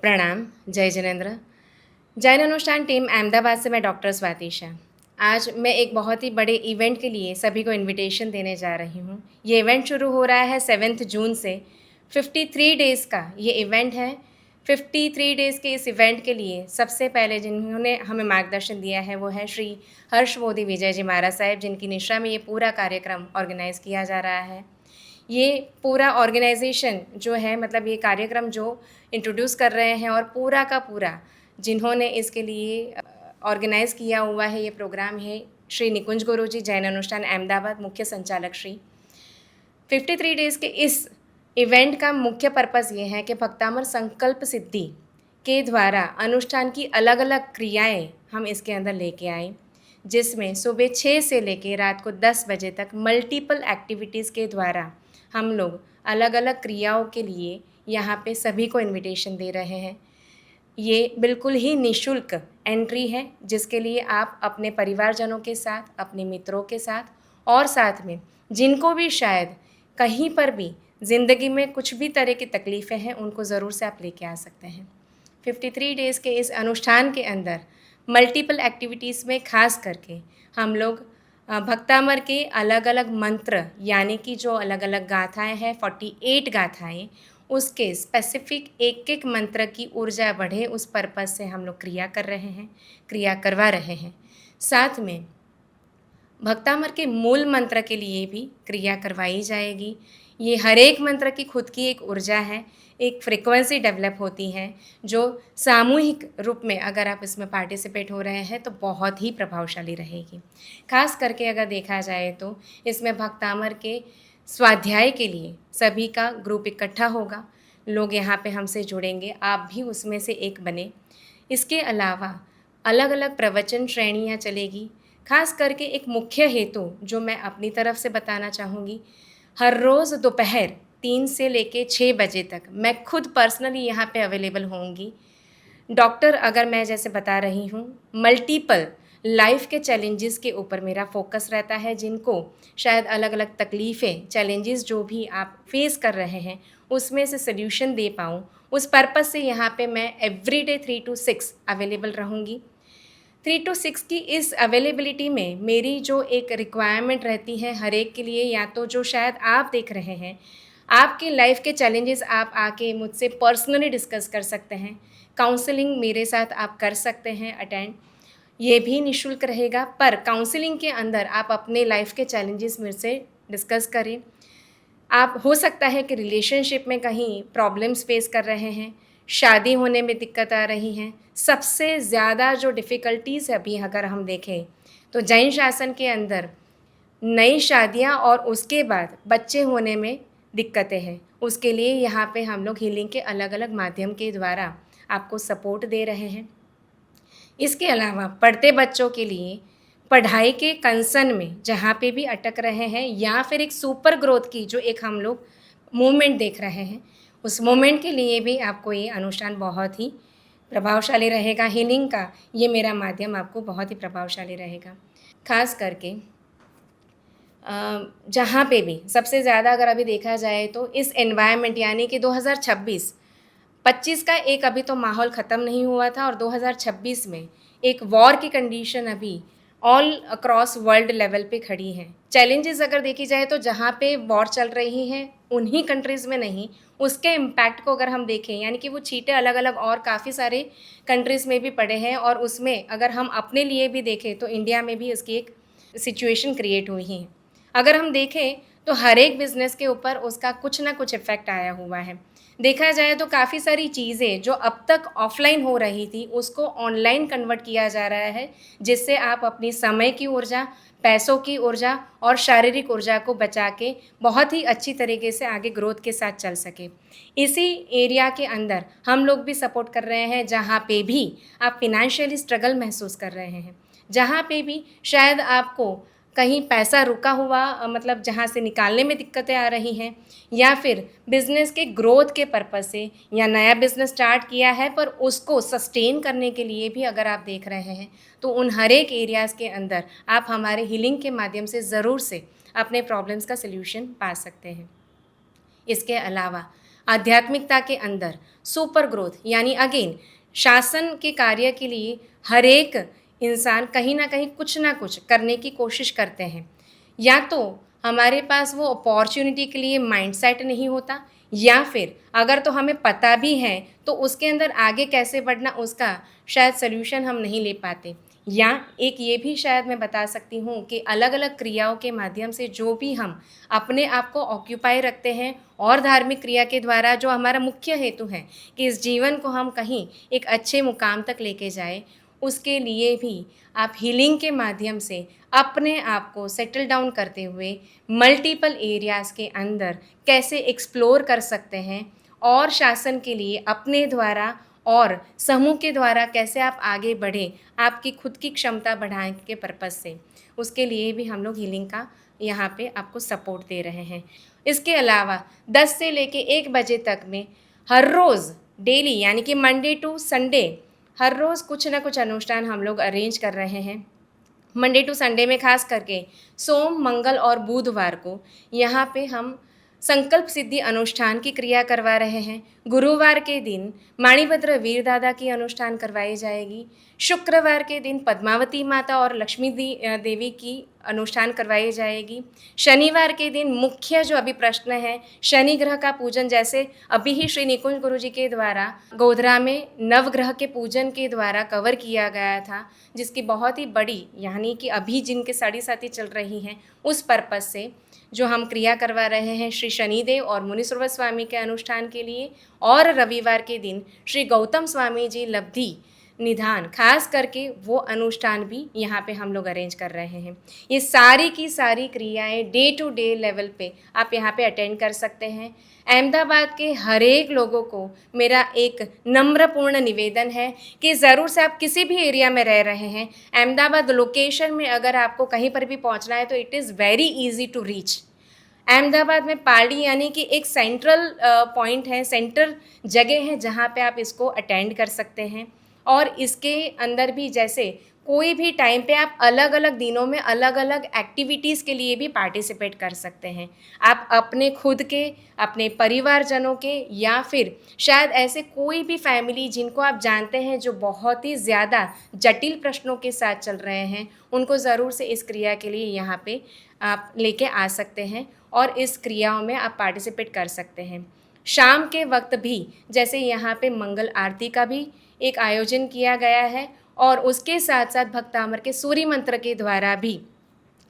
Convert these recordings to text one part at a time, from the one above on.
प्रणाम, जय जिनेंद्र। जैन अनुष्ठान टीम अहमदाबाद से मैं डॉक्टर स्वाति शाह। आज मैं एक बहुत ही बड़े इवेंट के लिए सभी को इनविटेशन देने जा रही हूँ। ये इवेंट शुरू हो रहा है 7 जून से। 53 डेज़ का ये इवेंट है। 53 डेज़ के इस इवेंट के लिए सबसे पहले जिन्होंने हमें मार्गदर्शन दिया है वो है श्री हर्ष मोदी विजय जी महाराज साहब, जिनकी निश्रा में ये पूरा कार्यक्रम ऑर्गेनाइज़ किया जा रहा है। ये पूरा ऑर्गेनाइजेशन जो है, मतलब ये कार्यक्रम जो इंट्रोड्यूस कर रहे हैं और पूरा का पूरा जिन्होंने इसके लिए ऑर्गेनाइज़ किया हुआ है ये प्रोग्राम है श्री निकुंज गुरु जी, जैन अनुष्ठान अहमदाबाद, मुख्य संचालक श्री। 53 डेज़ के इस इवेंट का मुख्य पर्पस ये है कि भक्तामर संकल्प सिद्धि के द्वारा अनुष्ठान की अलग अलग क्रियाएं हम इसके अंदर लेके आए, जिसमें सुबह 6 से लेके रात को 10 बजे तक मल्टीपल एक्टिविटीज़ के द्वारा हम लोग अलग अलग क्रियाओं के लिए यहाँ पे सभी को इनविटेशन दे रहे हैं। ये बिल्कुल ही निःशुल्क एंट्री है, जिसके लिए आप अपने परिवारजनों के साथ, अपने मित्रों के साथ और साथ में जिनको भी शायद कहीं पर भी ज़िंदगी में कुछ भी तरह की तकलीफ़ें हैं, उनको ज़रूर से आप लेके आ सकते हैं। 53 डेज़ के इस अनुष्ठान के अंदर मल्टीपल एक्टिविटीज़ में ख़ास करके हम लोग भक्तामर के अलग अलग मंत्र, यानी कि जो अलग अलग गाथाएँ हैं, 48 गाथाएँ, उसके स्पेसिफ़िक एक-एक मंत्र की ऊर्जा बढ़े उस पर्पज़ से हम लोग क्रिया कर रहे हैं, क्रिया करवा रहे हैं। साथ में भक्तामर के मूल मंत्र के लिए भी क्रिया करवाई जाएगी। ये हर एक मंत्र की खुद की एक ऊर्जा है, एक फ्रीक्वेंसी डेवलप होती है, जो सामूहिक रूप में अगर आप इसमें पार्टिसिपेट हो रहे हैं तो बहुत ही प्रभावशाली रहेगी। ख़ास करके अगर देखा जाए तो इसमें भक्तामर के स्वाध्याय के लिए सभी का ग्रुप इकट्ठा होगा, लोग यहाँ पे हमसे जुड़ेंगे, आप भी उसमें से एक बने। इसके अलावा अलग अलग प्रवचन श्रेणियाँ चलेगी। ख़ास करके एक मुख्य हेतु जो मैं अपनी तरफ से बताना चाहूँगी, हर रोज़ दोपहर 3 से लेके 6 बजे तक मैं खुद पर्सनली यहाँ पे अवेलेबल होंगी। डॉक्टर अगर मैं जैसे बता रही हूँ, मल्टीपल लाइफ के चैलेंजेस के ऊपर मेरा फोकस रहता है, जिनको शायद अलग अलग तकलीफ़ें, चैलेंजेस जो भी आप फेस कर रहे हैं उसमें से सल्यूशन दे पाऊँ, उस पर्पज़ से यहाँ पे मैं एवरीडे 3 to 6 अवेलेबल रहूँगी। 3 to 6 की इस अवेलेबिलिटी में मेरी जो एक रिक्वायरमेंट रहती है हर एक के लिए, या तो जो शायद आप देख रहे हैं, आपकी लाइफ के चैलेंजेस आप आके मुझसे पर्सनली डिस्कस कर सकते हैं। काउंसलिंग मेरे साथ आप कर सकते हैं अटेंड, ये भी निःशुल्क रहेगा। पर काउंसलिंग के अंदर आप अपने लाइफ के चैलेंजेस मेरे से डिस्कस करें। आप हो सकता है कि रिलेशनशिप में कहीं प्रॉब्लम्स फेस कर रहे हैं, शादी होने में दिक्कत आ रही हैं। सबसे ज़्यादा जो डिफ़िकल्टीज़ अभी अगर हम देखें तो जैन शासन के अंदर नई शादियां और उसके बाद बच्चे होने में दिक्कतें हैं। उसके लिए यहाँ पे हम लोग हीलिंग के अलग अलग माध्यम के द्वारा आपको सपोर्ट दे रहे हैं। इसके अलावा पढ़ते बच्चों के लिए पढ़ाई के कंसर्न में जहाँ पे भी अटक रहे हैं, या फिर एक सुपर ग्रोथ की जो एक हम लोग मूवमेंट देख रहे हैं, उस मूवमेंट के लिए भी आपको ये अनुष्ठान बहुत ही प्रभावशाली रहेगा। हीलिंग का ये मेरा माध्यम आपको बहुत ही प्रभावशाली रहेगा। खास करके जहाँ पे भी सबसे ज़्यादा अगर अभी देखा जाए तो इस एनवायरनमेंट, यानी कि 2026 25 का एक अभी तो माहौल ख़त्म नहीं हुआ था, और 2026 में एक वॉर की कंडीशन अभी ऑल अक्रॉस वर्ल्ड लेवल पे खड़ी है। चैलेंजेस अगर देखी जाए तो जहाँ पे वॉर चल रही हैं उन्हीं कंट्रीज़ में नहीं, उसके इम्पैक्ट को अगर हम देखें, यानी कि वो छींटे अलग अलग और काफ़ी सारे कंट्रीज़ में भी पड़े हैं, और उसमें अगर हम अपने लिए भी देखें तो इंडिया में भी इसकी एक सिचुएशन क्रिएट हुई है। अगर हम देखें तो हर एक बिज़नेस के ऊपर उसका कुछ ना कुछ इफ़ेक्ट आया हुआ है। देखा जाए तो काफ़ी सारी चीज़ें जो अब तक ऑफ़लाइन हो रही थी उसको ऑनलाइन कन्वर्ट किया जा रहा है, जिससे आप अपनी समय की ऊर्जा, पैसों की ऊर्जा और शारीरिक ऊर्जा को बचा के बहुत ही अच्छी तरीके से आगे ग्रोथ के साथ चल सके। इसी एरिया के अंदर हम लोग भी सपोर्ट कर रहे हैं, जहाँ पे भी आप फ़िनेंशियली स्ट्रगल महसूस कर रहे हैं, जहाँ पे भी शायद आपको कहीं पैसा रुका हुआ, मतलब जहाँ से निकालने में दिक्कतें आ रही हैं, या फिर बिज़नेस के ग्रोथ के पर्पज़ से, या नया बिज़नेस स्टार्ट किया है पर उसको सस्टेन करने के लिए भी अगर आप देख रहे हैं, तो उन हर एक एरियाज़ के अंदर आप हमारे हीलिंग के माध्यम से ज़रूर से अपने प्रॉब्लम्स का सल्यूशन पा सकते हैं। इसके अलावा आध्यात्मिकता के अंदर सुपर ग्रोथ यानी अगेन शासन के कार्य के लिए हर एक इंसान कहीं न कहीं कुछ ना कुछ करने की कोशिश करते हैं। या तो हमारे पास वो अपॉर्च्युनिटी के लिए माइंडसेट नहीं होता, या फिर अगर तो हमें पता भी है तो उसके अंदर आगे कैसे बढ़ना उसका शायद सॉल्यूशन हम नहीं ले पाते। या एक ये भी शायद मैं बता सकती हूँ कि अलग-अलग क्रियाओं के माध्यम से जो भी हम अपने आप को ऑक्यूपाई रखते हैं और धार्मिक क्रिया के द्वारा जो हमारा मुख्य हेतु है कि इस जीवन को हम कहीं एक अच्छे मुकाम तक लेके जाएँ, उसके लिए भी आप हीलिंग के माध्यम से अपने आप को सेटल डाउन करते हुए मल्टीपल एरियाज़ के अंदर कैसे एक्सप्लोर कर सकते हैं और शासन के लिए अपने द्वारा और समूह के द्वारा कैसे आप आगे बढ़ें, आपकी खुद की क्षमता बढ़ाने के पर्पज़ से, उसके लिए भी हम लोग हीलिंग का यहाँ पे आपको सपोर्ट दे रहे हैं। इसके अलावा 10 से लेके 1 बजे तक में हर रोज़ डेली यानी कि मंडे टू संडे हर रोज़ कुछ ना कुछ अनुष्ठान हम लोग अरेंज कर रहे हैं। मंडे टू संडे में खास करके सोम, मंगल और बुधवार को यहाँ पे हम संकल्प सिद्धि अनुष्ठान की क्रिया करवा रहे हैं। गुरुवार के दिन माणिभद्र वीर दादा की अनुष्ठान करवाई जाएगी। शुक्रवार के दिन पद्मावती माता और लक्ष्मी देवी की अनुष्ठान करवाई जाएगी। शनिवार के दिन मुख्य जो अभी प्रश्न है शनि ग्रह का पूजन, जैसे अभी ही श्री निकुंज गुरु जी के द्वारा गोधरा में नवग्रह के पूजन के द्वारा कवर किया गया था, जिसकी बहुत ही बड़ी यानी कि अभी जिनके साढ़े साथी चल रही हैं उस पर्पज़ से जो हम क्रिया करवा रहे हैं श्री शनिदेव और मुनीश्वर स्वामी के अनुष्ठान के लिए। और रविवार के दिन श्री गौतम स्वामी जी लब्धि निधान खास करके वो अनुष्ठान भी यहाँ पे हम लोग अरेंज कर रहे हैं। ये सारी की सारी क्रियाएं डे टू डे लेवल पे आप यहाँ पे अटेंड कर सकते हैं। अहमदाबाद के हर एक लोगों को मेरा एक नम्रपूर्ण निवेदन है कि ज़रूर से आप किसी भी एरिया में रह रहे हैं, अहमदाबाद लोकेशन में अगर आपको कहीं पर भी पहुँचना है तो it is very easy to reach. Ahmedabad में पार्टी यानी कि एक सेंट्रल पॉइंट है, सेंटर जगह है जहाँ पे आप इसको अटेंड कर सकते हैं। और इसके अंदर भी जैसे कोई भी टाइम पे आप अलग अलग दिनों में अलग अलग एक्टिविटीज़ के लिए भी पार्टिसिपेट कर सकते हैं। आप अपने खुद के, अपने परिवारजनों के, या फिर शायद ऐसे कोई भी फैमिली जिनको आप जानते हैं जो बहुत ही ज़्यादा जटिल प्रश्नों के साथ चल रहे हैं, उनको ज़रूर से इस क्रिया के लिए यहाँ पे आप लेके आ सकते हैं और इस क्रियाओं में आप पार्टिसिपेट कर सकते हैं। शाम के वक्त भी जैसे यहाँ पे मंगल आरती का भी एक आयोजन किया गया है और उसके साथ साथ भक्तामर के सूर्य मंत्र के द्वारा भी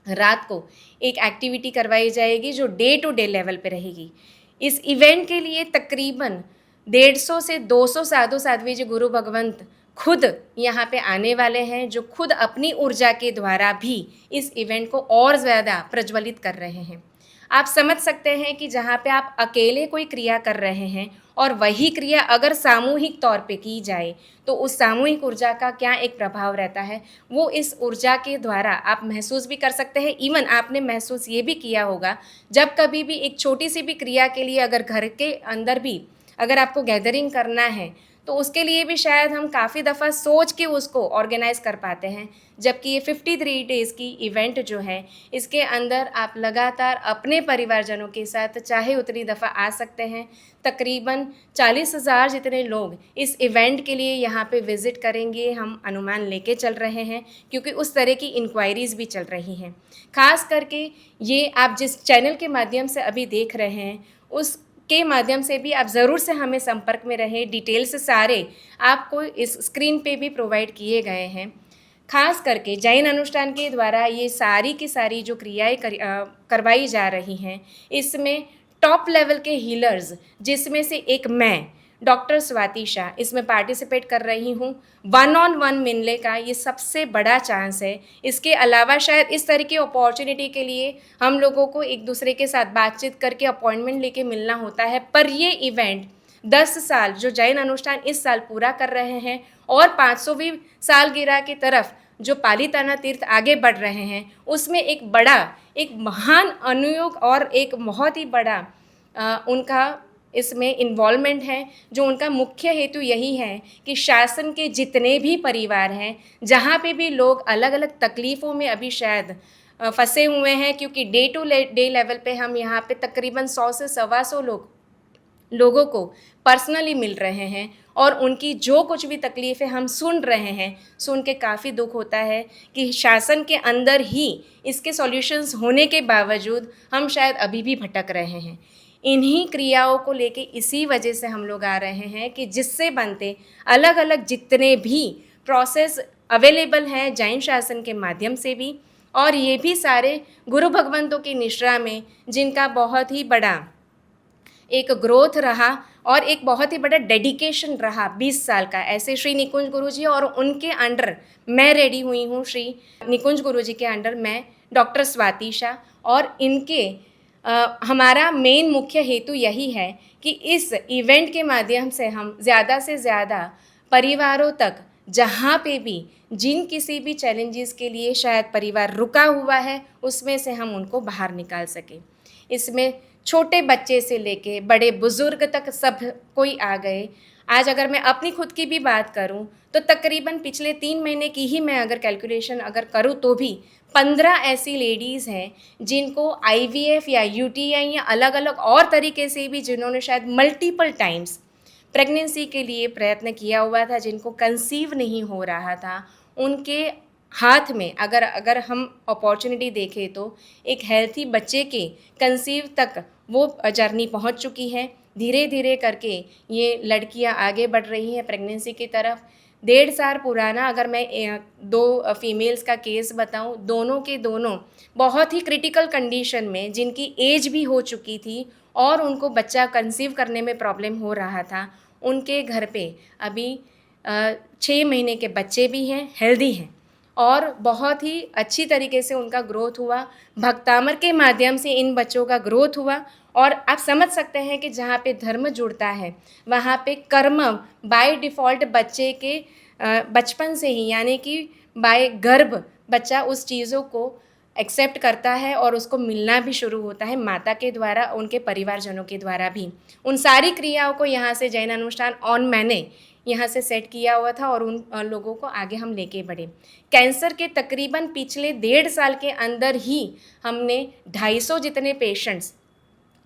रात को एक एक्टिविटी करवाई जाएगी जो डे टू डे लेवल पे रहेगी। इस इवेंट के लिए तकरीबन 150 से 200 साधु साध्वी जी गुरु भगवंत खुद यहाँ पे आने वाले हैं, जो खुद अपनी ऊर्जा के द्वारा भी इस इवेंट को और ज़्यादा प्रज्वलित कर रहे हैं। आप समझ सकते हैं कि जहाँ पे आप अकेले कोई क्रिया कर रहे हैं और वही क्रिया अगर सामूहिक तौर पे की जाए तो उस सामूहिक ऊर्जा का क्या एक प्रभाव रहता है, वो इस ऊर्जा के द्वारा आप महसूस भी कर सकते हैं। इवन आपने महसूस ये भी किया होगा जब कभी भी एक छोटी सी भी क्रिया के लिए अगर घर के अंदर भी अगर आपको गैदरिंग करना है तो उसके लिए भी शायद हम काफ़ी दफ़ा सोच के उसको ऑर्गेनाइज़ कर पाते हैं, जबकि ये 53 डेज़ की इवेंट जो है इसके अंदर आप लगातार अपने परिवारजनों के साथ चाहे उतनी दफ़ा आ सकते हैं। तकरीबन 40,000 जितने लोग इस इवेंट के लिए यहाँ पे विज़िट करेंगे, हम अनुमान लेके चल रहे हैं, क्योंकि उस तरह की इंक्वायरीज़ भी चल रही हैं। ख़ास करके ये आप जिस चैनल के माध्यम से अभी देख रहे हैं उस के माध्यम से भी आप ज़रूर से हमें संपर्क में रहें। डिटेल्स सारे आपको इस स्क्रीन पे भी प्रोवाइड किए गए हैं। खास करके जैन अनुष्ठान के द्वारा ये सारी की सारी जो क्रियाएं करवाई जा रही हैं, इसमें टॉप लेवल के हीलर्स जिसमें से एक मैं डॉक्टर स्वाति शाह इसमें पार्टिसिपेट कर रही हूँ। 1-on-1 मिलने का ये सबसे बड़ा चांस है। इसके अलावा शायद इस तरह की अपॉर्चुनिटी के लिए हम लोगों को एक दूसरे के साथ बातचीत करके अपॉइंटमेंट लेके मिलना होता है, पर ये इवेंट 10 साल जो जैन अनुष्ठान इस साल पूरा कर रहे हैं और 500वीं सालगिरह की तरफ जो पालिताना तीर्थ आगे बढ़ रहे हैं, उसमें एक बड़ा, एक महान अनुयोग और एक बहुत ही बड़ा उनका इसमें इन्वॉल्वमेंट है। जो उनका मुख्य हेतु यही है कि शासन के जितने भी परिवार हैं, जहाँ पे भी लोग अलग अलग तकलीफ़ों में अभी शायद फंसे हुए हैं, क्योंकि डे टू डे लेवल पे हम यहाँ पे तकरीबन 100 से 125 लोग लोगों को पर्सनली मिल रहे हैं और उनकी जो कुछ भी तकलीफ़ें हम सुन रहे हैं, सुन के काफ़ी दुःख होता है कि शासन के अंदर ही इसके सॉल्यूशंस होने के बावजूद हम शायद अभी भी भटक रहे हैं। इन्हीं क्रियाओं को लेके इसी वजह से हम लोग आ रहे हैं कि जिससे बनते अलग-अलग जितने भी प्रोसेस अवेलेबल हैं जैन शासन के माध्यम से भी, और ये भी सारे गुरु भगवंतों की निश्रा में जिनका बहुत ही बड़ा एक ग्रोथ रहा और एक बहुत ही बड़ा डेडिकेशन रहा 20 साल का। ऐसे श्री निकुंज गुरुजी और उनके अंडर मैं रेडी हुई हूँ, श्री निकुंज गुरुजी के अंडर मैं डॉक्टर स्वाति शाह, और इनके हमारा मेन मुख्य हेतु यही है कि इस इवेंट के माध्यम से हम ज़्यादा से ज़्यादा परिवारों तक, जहाँ पे भी जिन किसी भी चैलेंजेस के लिए शायद परिवार रुका हुआ है, उसमें से हम उनको बाहर निकाल सकें। इसमें छोटे बच्चे से लेके बड़े बुज़ुर्ग तक सब कोई आ गए। आज अगर मैं अपनी खुद की भी बात करूं तो तकरीबन पिछले 3 महीने की ही मैं अगर कैलकुलेशन अगर करूं तो भी 15 ऐसी लेडीज़ हैं जिनको आईवीएफ या यूटीआई या अलग-अलग और तरीके से भी, जिन्होंने शायद मल्टीपल टाइम्स प्रेगनेंसी के लिए प्रयत्न किया हुआ था, जिनको कंसीव नहीं हो रहा था, उनके हाथ में अगर अगर हम अपॉर्चुनिटी देखें तो एक हेल्थी बच्चे के कंसीव तक वो जर्नी पहुंच चुकी है। धीरे धीरे करके ये लड़कियां आगे बढ़ रही हैं प्रेगनेंसी की तरफ। 1.5 साल पुराना अगर मैं दो फीमेल्स का केस बताऊं, दोनों के दोनों बहुत ही क्रिटिकल कंडीशन में, जिनकी एज भी हो चुकी थी और उनको बच्चा कंसीव करने में प्रॉब्लम हो रहा था, उनके घर पे अभी 6 महीने के बच्चे भी हैं, हेल्दी हैं और बहुत ही अच्छी तरीके से उनका ग्रोथ हुआ। भक्तामर के माध्यम से इन बच्चों का ग्रोथ हुआ और आप समझ सकते हैं कि जहाँ पे धर्म जुड़ता है वहाँ पे कर्म बाय डिफ़ॉल्ट बच्चे के बचपन से ही, यानी कि बाय गर्भ बच्चा उस चीज़ों को एक्सेप्ट करता है और उसको मिलना भी शुरू होता है माता के द्वारा, उनके परिवारजनों के द्वारा भी। उन सारी क्रियाओं को यहाँ से जैन अनुष्ठान ऑन मैंने यहाँ से सेट किया हुआ था और उन लोगों को आगे हम लेके बढ़े। कैंसर के तकरीबन पिछले 1.5 साल के अंदर ही हमने 250 जितने पेशेंट्स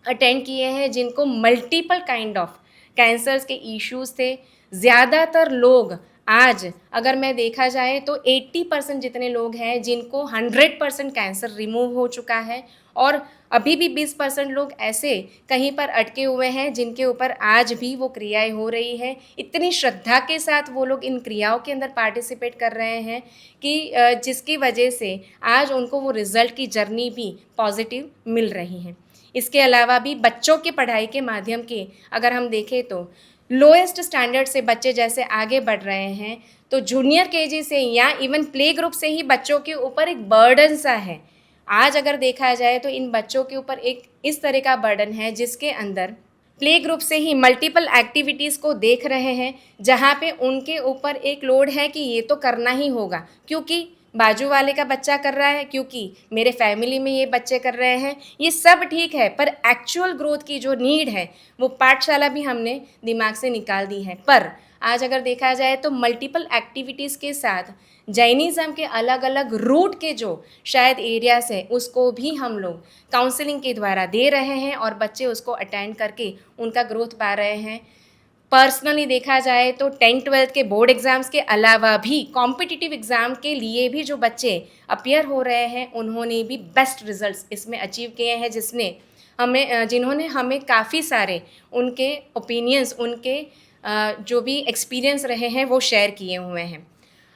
अटेंड किए हैं जिनको मल्टीपल काइंड ऑफ कैंसर्स के इश्यूज़ थे। ज़्यादातर लोग आज अगर मैं देखा जाए तो 80% जितने लोग हैं जिनको 100% कैंसर रिमूव हो चुका है, और अभी भी 20% लोग ऐसे कहीं पर अटके हुए हैं जिनके ऊपर आज भी वो क्रियाएं हो रही है। इतनी श्रद्धा के साथ वो लोग इन क्रियाओं के अंदर पार्टिसिपेट कर रहे हैं कि जिसकी वजह से आज उनको वो रिज़ल्ट की जर्नी भी पॉजिटिव मिल रही है। इसके अलावा भी बच्चों की पढ़ाई के माध्यम के अगर हम देखें तो लोएस्ट स्टैंडर्ड से बच्चे जैसे आगे बढ़ रहे हैं, तो जूनियर केजी से या इवन प्ले ग्रुप से ही बच्चों के ऊपर एक बर्डन सा है। आज अगर देखा जाए तो इन बच्चों के ऊपर एक इस तरह का बर्डन है जिसके अंदर प्ले ग्रुप से ही मल्टीपल एक्टिविटीज़ को देख रहे हैं, जहाँ पे उनके ऊपर एक लोड है कि ये तो करना ही होगा क्योंकि बाजू वाले का बच्चा कर रहा है, क्योंकि मेरे फैमिली में ये बच्चे कर रहे हैं। ये सब ठीक है, पर एक्चुअल ग्रोथ की जो नीड है वो पाठशाला भी हमने दिमाग से निकाल दी है। पर आज अगर देखा जाए तो मल्टीपल एक्टिविटीज़ के साथ जैनिज़्म के अलग अलग रूट के जो शायद एरियाज है उसको भी हम लोग काउंसलिंग के द्वारा दे रहे हैं और बच्चे उसको अटेंड करके उनका ग्रोथ पा रहे हैं। पर्सनली देखा जाए तो 10th-12th के बोर्ड एग्ज़ाम्स के अलावा भी कॉम्पिटिटिव एग्ज़ाम के लिए भी जो बच्चे अपीयर हो रहे हैं उन्होंने भी बेस्ट रिजल्ट्स इसमें अचीव किए हैं, जिन्होंने हमें काफ़ी सारे उनके ओपिनियंस, उनके जो भी एक्सपीरियंस रहे हैं वो शेयर किए हुए हैं।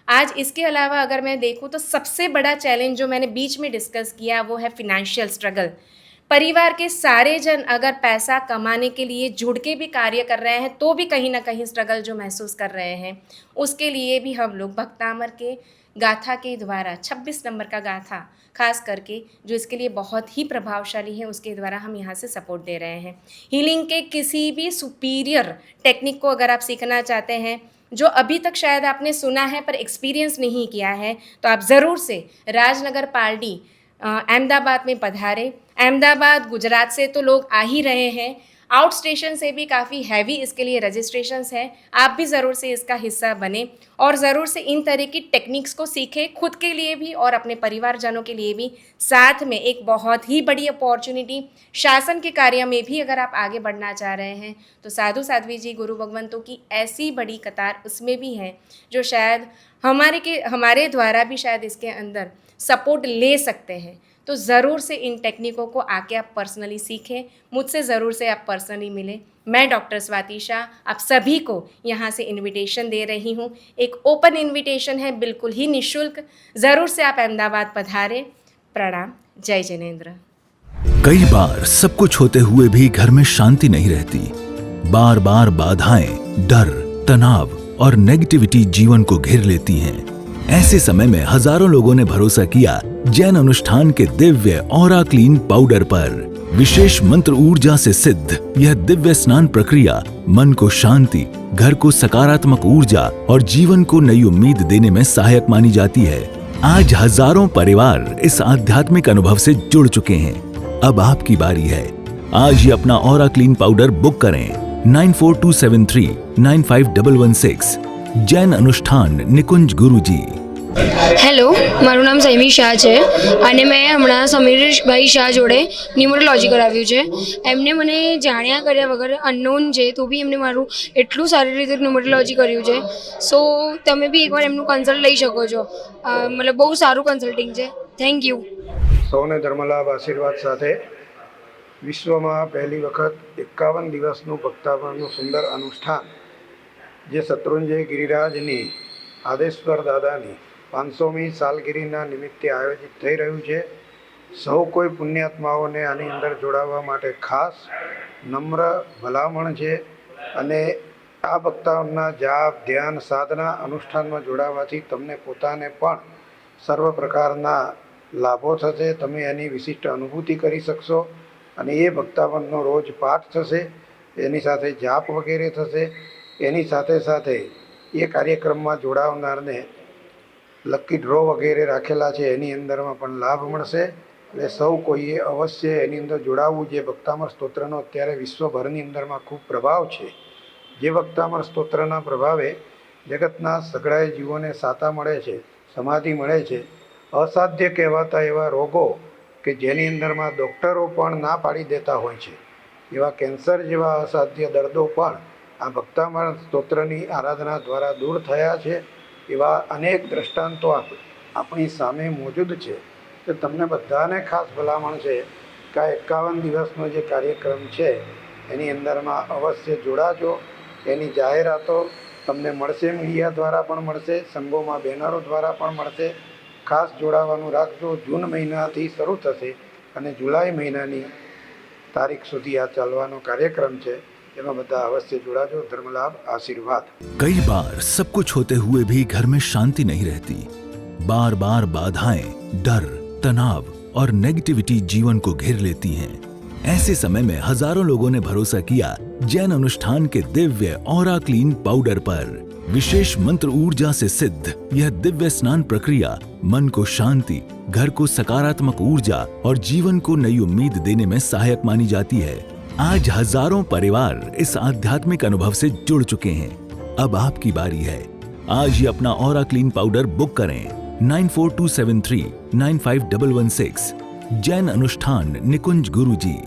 आज इसके अलावा अगर मैं देखूँ तो सबसे बड़ा चैलेंज जो मैंने बीच में डिस्कस किया वो है फिनेंशियल स्ट्रगल। परिवार के सारे जन अगर पैसा कमाने के लिए जुड़ के भी कार्य कर रहे हैं तो भी कहीं ना कहीं स्ट्रगल जो महसूस कर रहे हैं, उसके लिए भी हम लोग भक्तामर के गाथा के द्वारा 26 नंबर का गाथा खास करके जो इसके लिए बहुत ही प्रभावशाली है, उसके द्वारा हम यहाँ से सपोर्ट दे रहे हैं। हीलिंग के किसी भी सुपीरियर टेक्निक को अगर आप सीखना चाहते हैं जो अभी तक शायद आपने सुना है पर एक्सपीरियंस नहीं किया है, तो आप ज़रूर से राजनगर पालड़ी अहमदाबाद में पधारे। अहमदाबाद गुजरात से तो लोग आ ही रहे हैं, आउट स्टेशन से भी काफ़ी हैवी इसके लिए रजिस्ट्रेशंस हैं। आप भी ज़रूर से इसका हिस्सा बने और ज़रूर से इन तरह की टेक्निक्स को सीखें, खुद के लिए भी और अपने परिवारजनों के लिए भी। साथ में एक बहुत ही बड़ी अपॉर्चुनिटी शासन के कार्य में भी अगर आप आगे बढ़ना चाह रहे हैं तो साधु साध्वी जी गुरु भगवंतों की ऐसी बड़ी कतार उसमें भी है जो शायद हमारे द्वारा भी शायद इसके अंदर सपोर्ट ले सकते हैं। तो ज़रूर से इन टेक्निकों को आके आप पर्सनली सीखें, मुझसे ज़रूर से आप पर्सनली मिलें। मैं डॉक्टर स्वाति शाह आप सभी को यहाँ से इनविटेशन दे रही हूँ। एक ओपन इनविटेशन है, बिल्कुल ही निःशुल्क। ज़रूर से आप अहमदाबाद पधारें। प्रणाम। जय जिनेंद्र। कई बार सब कुछ होते हुए भी घर में शांति नहीं रहती। बार बार बाधाएं, डर, तनाव और नेगेटिविटी जीवन को घेर लेती हैं। ऐसे समय में हजारों लोगों ने भरोसा किया जैन अनुष्ठान के दिव्य ऑरा क्लीन पाउडर पर। विशेष मंत्र ऊर्जा से सिद्ध यह दिव्य स्नान प्रक्रिया मन को शांति, घर को सकारात्मक ऊर्जा और जीवन को नई उम्मीद देने में सहायक मानी जाती है। आज हजारों परिवार इस आध्यात्मिक अनुभव से जुड़ चुके हैं। अब आपकी बारी है। आज ही अपना ऑरा क्लीन पाउडर बुक करें 9423951116। जैन अनुष्ठान निकुंज गुरुजी। હેલો, મારું નામ સૈમી શાહ છે અને મેં હમણાં સમીરભાઈ શાહ જોડે ન્યુમરોલોજી કરાવ્યું છે. એમને મને જાણ્યા કર્યા વગર અનનોન છે તો બી એમને મારું એટલું સારી રીતે ન્યુમરોલોજી કર્યું છે. સો તમે બી એકવાર એમનું કન્સલ્ટ લઈ શકો છો. મતલબ બહુ સારું કન્સલ્ટિંગ છે. Thank you. સૌને ધર્મલાભ આશીર્વાદ સાથે વિશ્વમાં પહેલી વખત 51 દિવસનું ભક્તાવનનું સુંદર અનુષ્ઠાન જે શત્રુંજય ગિરિરાજની આદેશ્વર દાદાની 500મી સાલગીરીના નિમિત્તે આયોજિત થઈ રહ્યું છે. સૌ કોઈ પુણ્યાત્માઓને આની અંદર જોડાવા માટે ખાસ નમ્ર ભલામણ છે અને આ ભક્તાઓના જાપ, ધ્યાન, સાધના અનુષ્ઠાનમાં જોડાવાથી તમને પોતાને પણ સર્વ પ્રકારના લાભો થશે. તમે એની વિશિષ્ટ અનુભૂતિ કરી શકશો અને એ ભક્તાવનનો રોજ પાઠ થશે, એની સાથે જાપ વગેરે થશે. એની સાથે સાથે એ કાર્યક્રમમાં જોડાવનારને લકી ડ્રો વગેરે રાખેલા છે, એની અંદરમાં પણ લાભ મળશે. એટલે સૌ કોઈએ અવશ્ય એની અંદર જોડાવવું. જે ભક્તામર સ્તોત્રનો અત્યારે વિશ્વભરની અંદરમાં ખૂબ પ્રભાવ છે. જે ભક્તામર સ્તોત્રના પ્રભાવે જગતના સઘળાએ જીવોને સાતા મળે છે, સમાધિ મળે છે. અસાધ્ય કહેવાતા એવા રોગો કે જેની અંદરમાં ડૉક્ટરો પણ ના પાડી દેતા હોય છે, એવા કેન્સર જેવા અસાધ્ય દર્દો પણ આ ભક્તામર સ્તોત્રની આરાધના દ્વારા દૂર થયા છે. એવા અનેક દ્રષ્ટાંતો આપણી સામે મોજૂદ છે. તો તમને બધાને ખાસ ભલામણ છે કે આ 51 દિવસનો જે કાર્યક્રમ છે એની અંદરમાં અવશ્ય જોડાજો. એની જાહેરાતો તમને મળશે, મીડિયા દ્વારા પણ મળશે, સંઘોમાં બેનરો દ્વારા પણ મળશે. ખાસ જોડાવાનું રાખજો. જૂન મહિનાથી શરૂ થશે અને જુલાઈ મહિનાની તારીખ સુધી આ ચાલવાનો કાર્યક્રમ છે. એમાં બધા અવશ્ય જોડાજો. ધર્મલાભ આશીર્વાદ. कई बार सब कुछ होते हुए भी घर में शांति नहीं रहती। बार बार बाधाएं, डर, तनाव और नेगेटिविटी जीवन को घेर लेती हैं। ऐसे समय में हजारों लोगों ने भरोसा किया जैन अनुष्ठान के दिव्य ऑरा क्लीन पाउडर पर। विशेष मंत्र ऊर्जा से सिद्ध यह दिव्य स्नान प्रक्रिया मन को शांति, घर को सकारात्मक ऊर्जा और जीवन को नई उम्मीद देने में सहायक मानी जाती है। आज हजारों परिवार इस आध्यात्मिक अनुभव से जुड़ चुके हैं। अब आपकी बारी है। आज ही अपना ऑरा क्लीन पाउडर बुक करें 9427395116। जैन अनुष्ठान निकुंज गुरुजी।